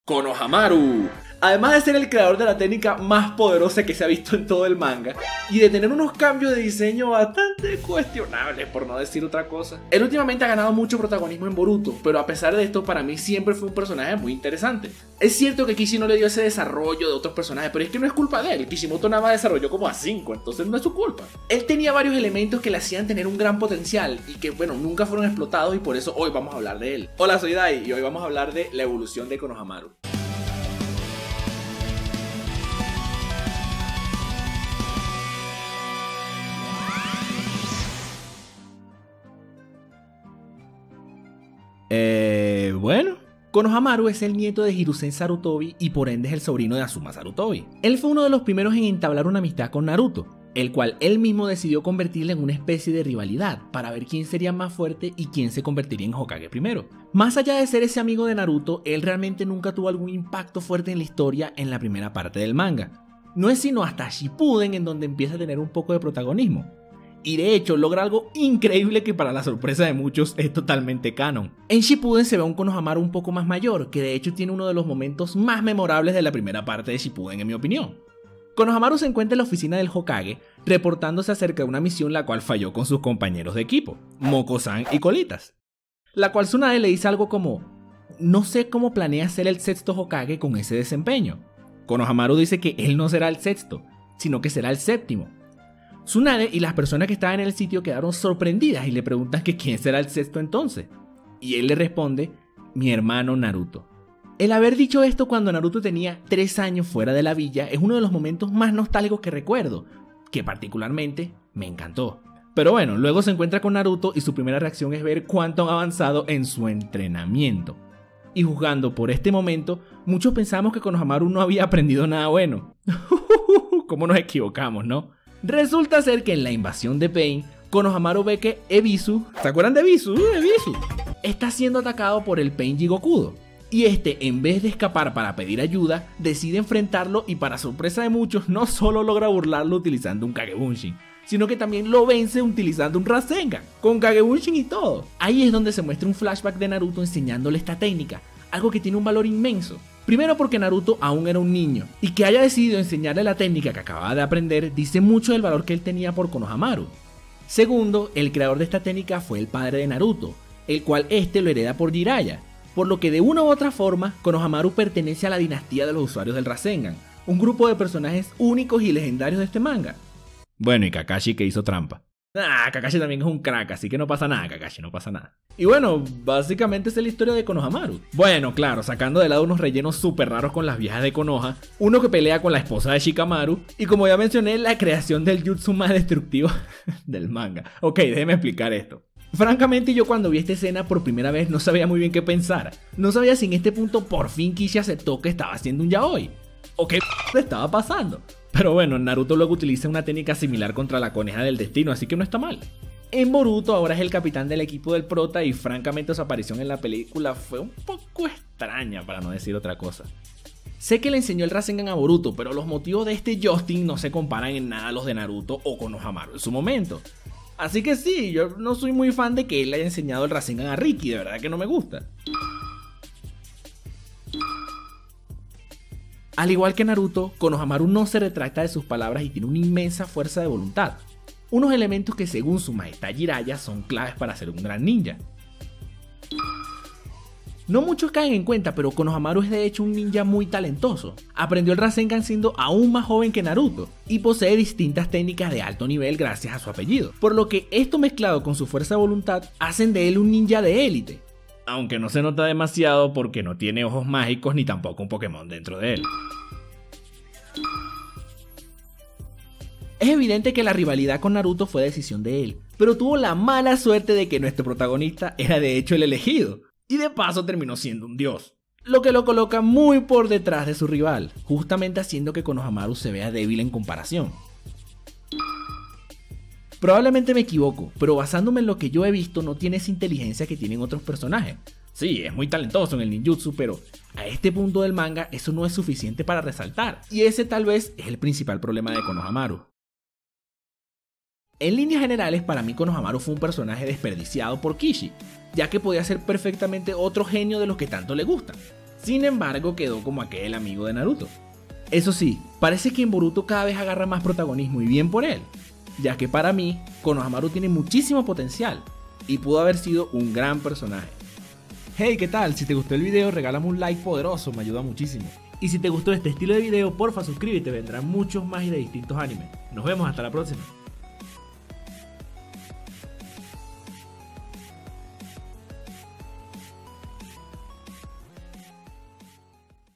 Konohamaru. Además de ser el creador de la técnica más poderosa que se ha visto en todo el manga y de tener unos cambios de diseño bastante cuestionables, por no decir otra cosa, él últimamente ha ganado mucho protagonismo en Boruto, pero a pesar de esto para mí siempre fue un personaje muy interesante. Es cierto que Kishi no le dio ese desarrollo de otros personajes, pero es que no es culpa de él. Kishimoto nada más desarrolló como a 5, entonces no es su culpa. Él tenía varios elementos que le hacían tener un gran potencial y que bueno, nunca fueron explotados, y por eso hoy vamos a hablar de él. Hola, soy Dai y hoy vamos a hablar de la evolución de Konohamaru. Bueno, Konohamaru es el nieto de Hiruzen Sarutobi y por ende es el sobrino de Azuma Sarutobi. Él fue uno de los primeros en entablar una amistad con Naruto, el cual él mismo decidió convertirle en una especie de rivalidad para ver quién sería más fuerte y quién se convertiría en Hokage primero. Más allá de ser ese amigo de Naruto, él realmente nunca tuvo algún impacto fuerte en la historia en la primera parte del manga. No es sino hasta Shippuden en donde empieza a tener un poco de protagonismo. Y de hecho logra algo increíble que para la sorpresa de muchos es totalmente canon. En Shippuden se ve a un Konohamaru un poco más mayor, que de hecho tiene uno de los momentos más memorables de la primera parte de Shippuden en mi opinión. Konohamaru se encuentra en la oficina del Hokage, reportándose acerca de una misión la cual falló con sus compañeros de equipo, Moko-san y Colitas. La cual Tsunade le dice algo como: no sé cómo planea ser el sexto Hokage con ese desempeño. Konohamaru dice que él no será el sexto, sino que será el séptimo. Tsunade y las personas que estaban en el sitio quedaron sorprendidas y le preguntan que quién será el sexto entonces. Y él le responde: mi hermano Naruto. El haber dicho esto cuando Naruto tenía 3 años fuera de la villa es uno de los momentos más nostálgicos que recuerdo, que particularmente me encantó. Pero bueno, luego se encuentra con Naruto y su primera reacción es ver cuánto han avanzado en su entrenamiento. Y juzgando por este momento, muchos pensamos que Konohamaru no había aprendido nada bueno. ¿Cómo nos equivocamos, no? Resulta ser que en la invasión de Pain, Konohamaru ve que Ebisu, ¿se acuerdan de Ebisu? Ebisu está siendo atacado por el Pain Jigokudo. Y este, en vez de escapar para pedir ayuda, decide enfrentarlo y para sorpresa de muchos, no solo logra burlarlo utilizando un Kagebunshin, sino que también lo vence utilizando un Rasengan, con Kagebunshin y todo. Ahí es donde se muestra un flashback de Naruto enseñándole esta técnica, algo que tiene un valor inmenso. Primero porque Naruto aún era un niño, y que haya decidido enseñarle la técnica que acababa de aprender dice mucho del valor que él tenía por Konohamaru. Segundo, el creador de esta técnica fue el padre de Naruto, el cual este lo hereda por Jiraiya, por lo que de una u otra forma Konohamaru pertenece a la dinastía de los usuarios del Rasengan, un grupo de personajes únicos y legendarios de este manga. Bueno, y Kakashi, que hizo trampa. Kakashi también es un crack, así que no pasa nada, Kakashi, no pasa nada. Y bueno, básicamente esa es la historia de Konohamaru. Bueno, claro, sacando de lado unos rellenos súper raros con las viejas de Konoha, uno que pelea con la esposa de Shikamaru, y como ya mencioné, la creación del jutsu más destructivo del manga. Ok, déjeme explicar esto. Francamente, yo cuando vi esta escena por primera vez no sabía muy bien qué pensar. No sabía si en este punto por fin Kishi aceptó que estaba haciendo un yaoi, o qué estaba pasando. Pero bueno, Naruto luego utiliza una técnica similar contra la coneja del destino, así que no está mal. En Boruto ahora es el capitán del equipo del prota y francamente su aparición en la película fue un poco extraña, para no decir otra cosa. Sé que le enseñó el Rasengan a Boruto, pero los motivos de este Justin no se comparan en nada a los de Naruto o Konohamaru en su momento. Así que sí, yo no soy muy fan de que él le haya enseñado el Rasengan a Riki, de verdad que no me gusta. Al igual que Naruto, Konohamaru no se retracta de sus palabras y tiene una inmensa fuerza de voluntad. Unos elementos que según su majestad Jiraiya son claves para ser un gran ninja. No muchos caen en cuenta, pero Konohamaru es de hecho un ninja muy talentoso. Aprendió el Rasengan siendo aún más joven que Naruto y posee distintas técnicas de alto nivel gracias a su apellido. Por lo que esto mezclado con su fuerza de voluntad hacen de él un ninja de élite. Aunque no se nota demasiado porque no tiene ojos mágicos ni tampoco un Pokémon dentro de él. Es evidente que la rivalidad con Naruto fue decisión de él, pero tuvo la mala suerte de que nuestro protagonista era de hecho el elegido, y de paso terminó siendo un dios, lo que lo coloca muy por detrás de su rival, justamente haciendo que Konohamaru se vea débil en comparación. Probablemente me equivoco, pero basándome en lo que yo he visto no tiene esa inteligencia que tienen otros personajes. Sí, es muy talentoso en el ninjutsu, pero a este punto del manga eso no es suficiente para resaltar, y ese tal vez es el principal problema de Konohamaru. En líneas generales, para mí Konohamaru fue un personaje desperdiciado por Kishi, ya que podía ser perfectamente otro genio de los que tanto le gustan. Sin embargo, quedó como aquel amigo de Naruto. Eso sí, parece que en Boruto cada vez agarra más protagonismo y bien por él, ya que para mí, Konohamaru tiene muchísimo potencial y pudo haber sido un gran personaje. Hey, ¿qué tal? Si te gustó el video, regálame un like poderoso, me ayuda muchísimo. Y si te gustó este estilo de video, porfa suscríbete, vendrán muchos más y de distintos animes. Nos vemos hasta la próxima.